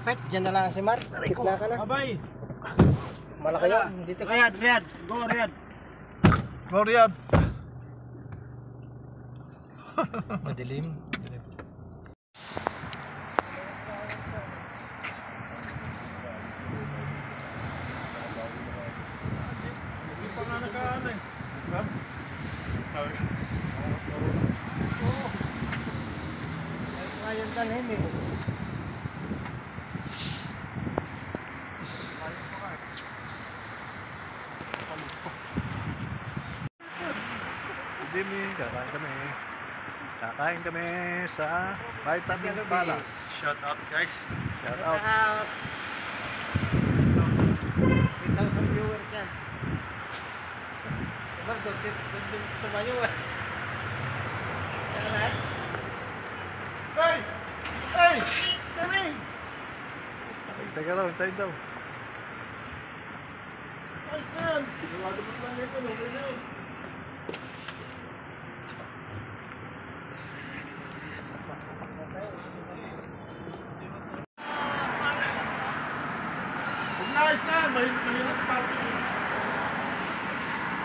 malapit. Diyan na lang si Mar. Tikla ka na. Abay. Malaki yun. Dito ka. Riyad. Go, Riyad. Go, Riyad. Madilim. Hindi pa nga nag-ano eh. Diba? Sorry. Oo. Ngayon tanim eh. Dimi, kakain kami sa Vitamin Palace. Shout out guys. Shout out. 3,000 viewers yan. Diba, doon tumayo eh. Yan na eh. Hey! Hey! Dami! Teka raw, hintayin daw. Ayos na yan! Sigurado mo lang ito, okay na yun. Ayos na! Mahirap sa parking.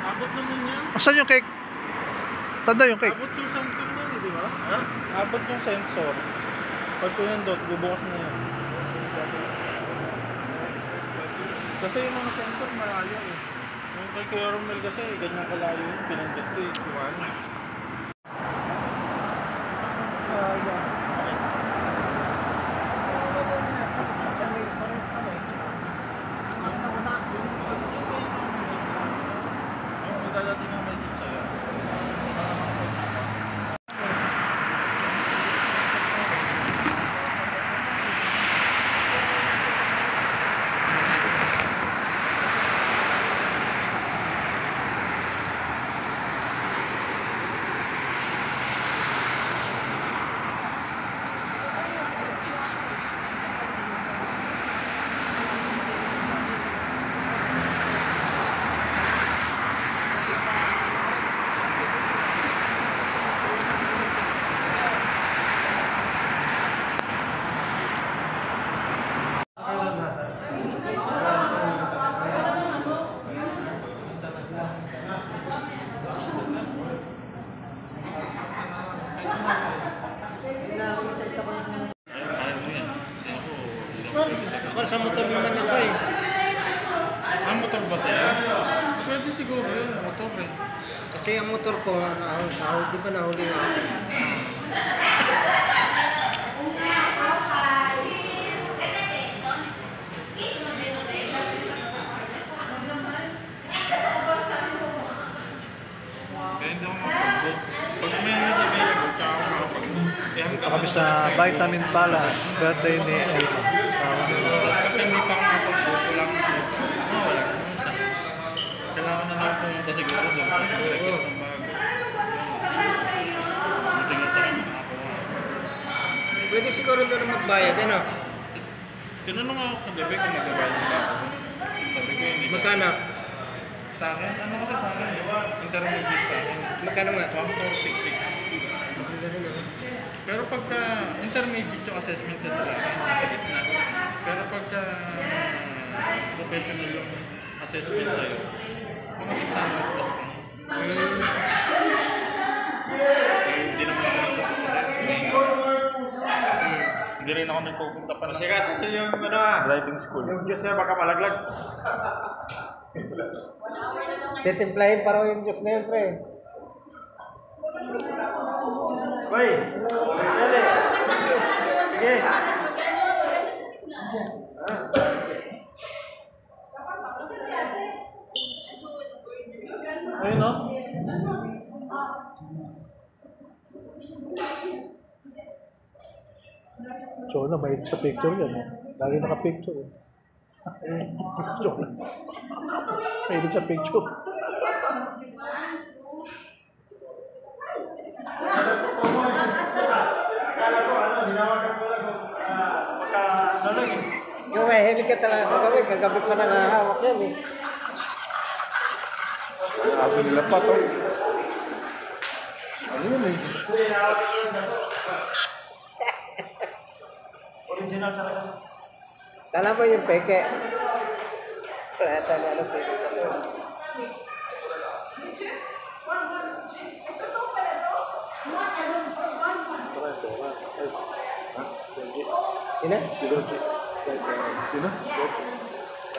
Abot naman yan. Asan yung cake? Tanda yung cake. Abot yung sensor na yun, di ba? Ha? Abot yung sensor. Pag pinindot, bubukas na yan. Kasi yung mga sensor malayo eh. Yung kay Kuya Romel kasi, ganyan kalayo yung pinindot ko eh. Diwan. Dadating ang may dito sa'yo. Sa motor naman ako eh. Ang motor ba sa'yo? Pwede siguro yun, motor eh. Kasi ang motor ko, di ba nahuli nga ako? Kaya hindi ako makapag-book. Pag may nag-available ka ako makapag-book. Dito kami sa Vitamin Palace. Birthday ni Ayla. Asawa nila. Kapag hindi pa ako makapag-book, wala akong makapag-book. Wala akong pumunta. Kailangan na lang pumunta siguro doon. Request ng bago. Buti nga sa kanya nakakuha. Pwede siguro doon magbayad, ano? Tinanong ako kagabi kung mag-avail ba ako. Sabi ko hindi. Magkano? Sa akin? Ano kasi sa akin? Intermediate sa akin. Magkano nga? 1466. Pero pagka intermediate yung assessment kasi sa akin, nasa gitna. Pero pagka professional yung assessment sa'yo, mga 600 plus lang. Hindi naman ako nagsusunod. Hindi rin ako nagpupunta pa na. Sikat yung Driving school. yung Diyos na baka malaglag. Titimplahin pa raw yung Diyos na yun, pre. Boy, dali. Sige. Ayun no? Chona, may sa picture yan. Lagi naka-picture. Chona. May sa picture. Yung mahilig ka talaga kagabi pa nangahawak yan eh. Aso nila pa to. Ano yun eh? Original talaga. Kala mo yung peke. Kaya tala ng peke ka to. Sino? Sino?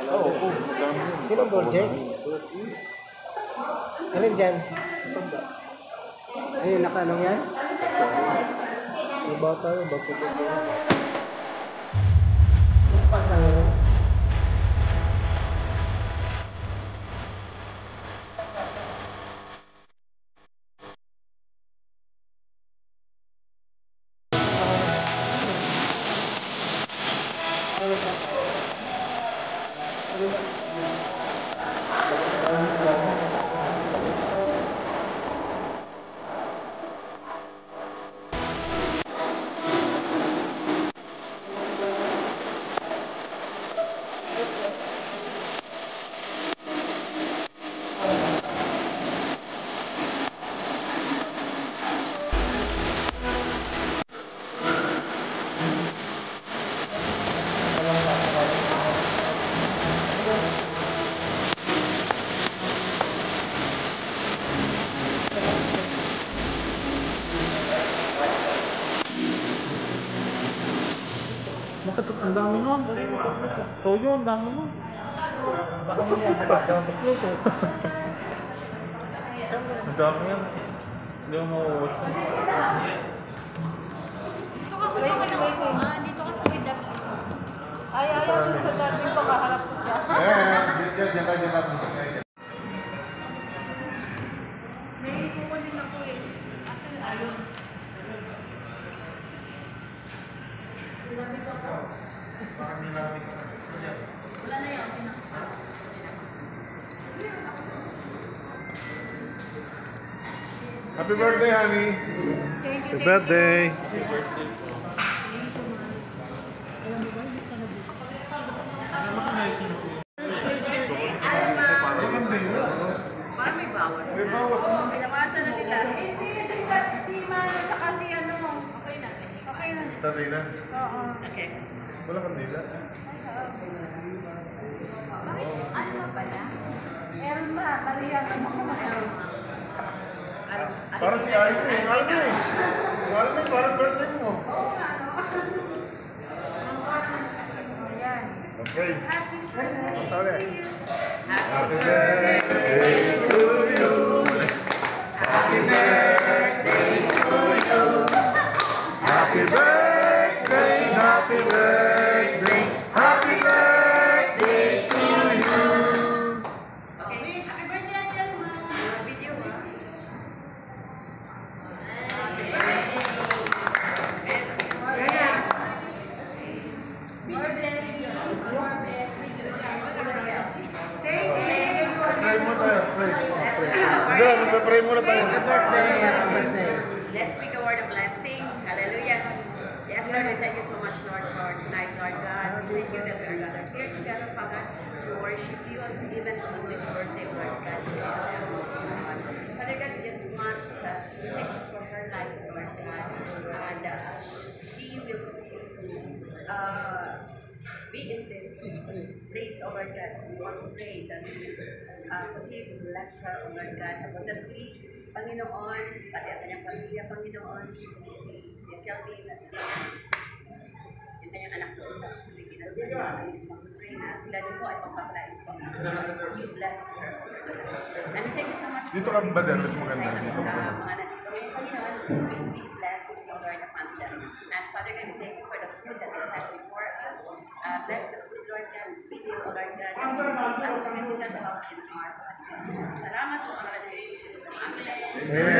Oo, madami yun. Sino Borje? Alin dyan? Ayun, nakaanong yan? Iba tayo, bakit ito? Bakit ang dami nun? Toyo, ang dami nun. Ang dami yan. Hindi mo mauwas yan. Dito ka sa may dati. Ay, ayaw din sa dati ko, kaharap ko siya. Diyan ka. May kukunin ako eh. Asan ayun? Sinabi ko ako. Wala na yun. Happy birthday, honey. Happy birthday. Parang may bawas. May bawas na. Pinawasan na nila. Hindi, si Mano, tsaka si ano mo. Okay na. Okay na. Tatay na. Oo. Okay. Wala kandila. Ano na pala? Meron ba? Kaliyan. Ano ko meron? Parang si Ayo eh. Alam mo, parang birthday mo. Ayan. Okay. Happy birthday to you. Happy birthday to you. Happy birthday to you. Happy birthday, happy birthday, happy birthday to you. Okay. Happy birthday, Angel Ma. Video ah. Pray mo tayo, pray. Hindi, magpa-pray muna tayo. Let's speak a word of blessing. Hallelujah. Yes, Lord, we thank you so much, Lord, for tonight, Lord God. We thank you that we are gathered here together, Father, to worship you and even on this birthday, Lord God. Father God, we just want to thank you for her life, Lord God. And she will continue to be in this place, oh Lord God. We want to pray that you will continue to bless her, oh Lord God, abundantly. Panginoon, pati ang kanyang pamilya, Panginoon, si Kelvin at yung kanyang anak doon sa Pilipinas. Panginoon, we want to pray na sila din po ay pagpapalain po. You bless her. And thank you so much. Dito ka ba, Der? Mas maganda. Dito ka ba? Mga nandito ngayon, Panginoon, we speak blessings, O Lord, upon them. And Father God, we thank you for the food that is set before us. Bless the food, Lord God. Be you, O Lord God. As we visit the help in our body. Salamat sa mga nandito. Amen. Amen.